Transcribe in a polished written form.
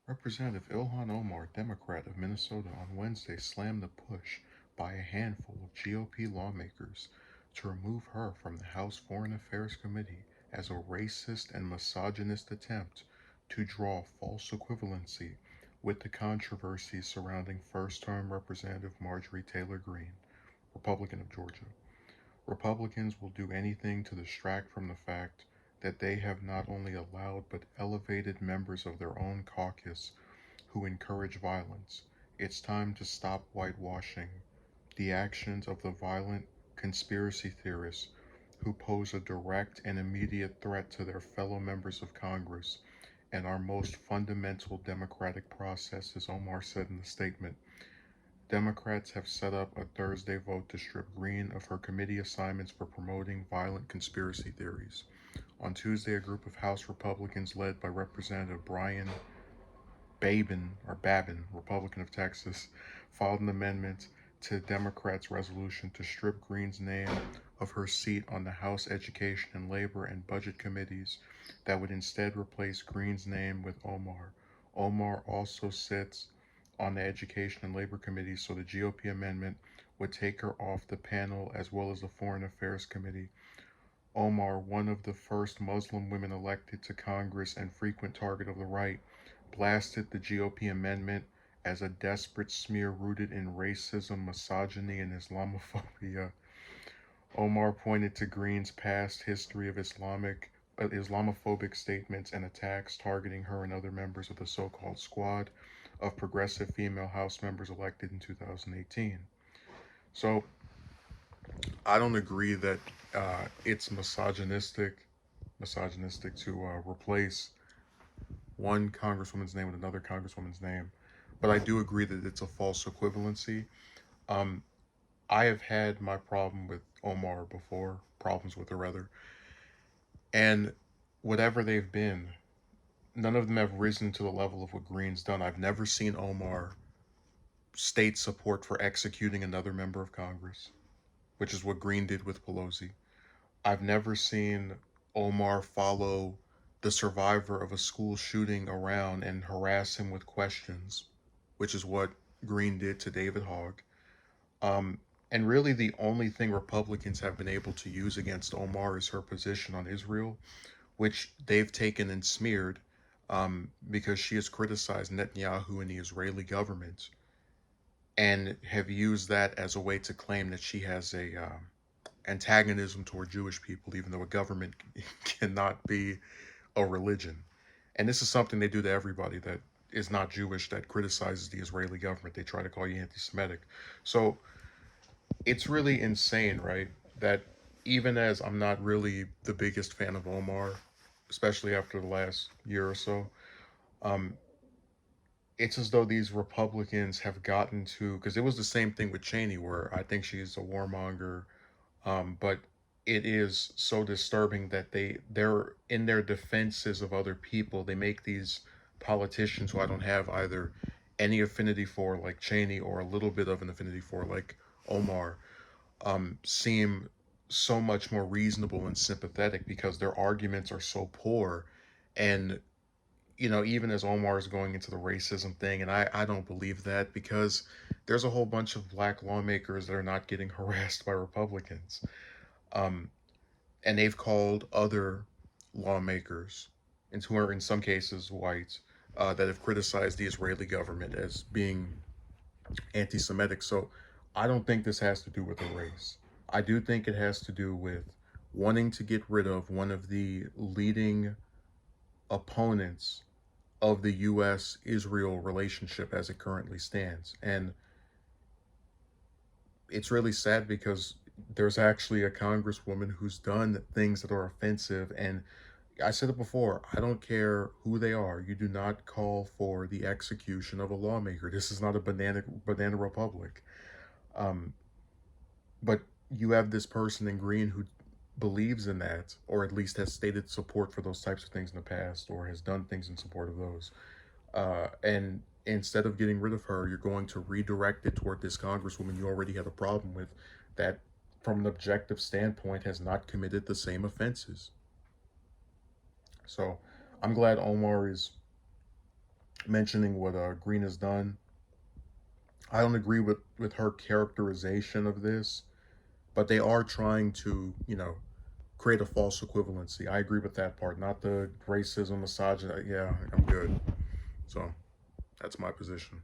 Representative Ilhan Omar, Democrat of Minnesota, on Wednesday slammed the push by a handful of GOP lawmakers to remove her from the House Foreign Affairs Committee as a racist and misogynist attempt to draw false equivalency with the controversy surrounding first-term Representative Marjorie Taylor Greene, Republican of Georgia. Republicans will do anything to distract from the fact that they have not only allowed but elevated members of their own caucus who encourage violence. It's time to stop whitewashing the actions of the violent conspiracy theorists who pose a direct and immediate threat to their fellow members of Congress and our most fundamental democratic process, as Omar said in the statement. Democrats have set up a Thursday vote to strip Greene of her committee assignments for promoting violent conspiracy theories. On Tuesday, a group of House Republicans led by Representative Brian Babin, Republican of Texas, filed an amendment to Democrats' resolution to strip Greene's name of her seat on the House Education and Labor and Budget committees that would instead replace Greene's name with Omar. Omar also sits on the Education and Labor Committee, so the GOP amendment would take her off the panel as well as the Foreign Affairs Committee. Omar, one of the first Muslim women elected to Congress and frequent target of the right, blasted the GOP amendment as a desperate smear rooted in racism, misogyny, and Islamophobia. Omar pointed to Greene's past history of Islamophobic statements and attacks targeting her and other members of the so-called squad of progressive female House members elected in 2018. So I don't agree that it's misogynistic to replace one congresswoman's name with another congresswoman's name, but I do agree that it's a false equivalency. Um, I have had my problem with Omar before, problems with her rather, and whatever they've been, none of them have risen to the level of what Greene's done. I've never seen Omar state support for executing another member of Congress, which is what Greene did with Pelosi. I've never seen Omar follow the survivor of a school shooting around and harass him with questions, which is what Greene did to David Hogg. Um, and really, the only thing Republicans have been able to use against Omar is her position on Israel, which they've taken and smeared because she has criticized Netanyahu and the Israeli government and have used that as a way to claim that she has a antagonism toward Jewish people, even though a government cannot be a religion. And this is something they do to everybody that is not Jewish that criticizes the Israeli government. They try to call you anti Semitic. So it's really insane, right? That even as I'm not really the biggest fan of Omar, especially after the last year or so, um, it's as though these Republicans have gotten to, because it was the same thing with Cheney, where I think she's a warmonger, but it is so disturbing that they're in their defenses of other people. They make these politicians who I don't have either any affinity for, like Cheney, or a little bit of an affinity for, like Omar, seem so much more reasonable and sympathetic because their arguments are so poor. And even as Omar is going into the racism thing, and I don't believe that because there's a whole bunch of black lawmakers that are not getting harassed by Republicans. Um, and they've called other lawmakers, and who are in some cases white, that have criticized the Israeli government as being anti Semitic. So I don't think this has to do with a race. I do think it has to do with wanting to get rid of one of the leading opponents of the U.S. Israel relationship as it currently stands. And it's really sad because there's actually a congresswoman who's done things that are offensive. And I said it before, I don't care who they are. You do not call for the execution of a lawmaker. This is not a banana republic. Um, but you have this person in Green who believes in that, or at least has stated support for those types of things in the past, or has done things in support of those. And instead of getting rid of her, you're going to redirect it toward this congresswoman you already had a problem with, that, from an objective standpoint, has not committed the same offenses. So I'm glad Omar is mentioning what Greene has done. I don't agree with her characterization of this, but they are trying to, create a false equivalency. I agree with that part, not the racism, misogyny. Yeah, I'm good. So that's my position.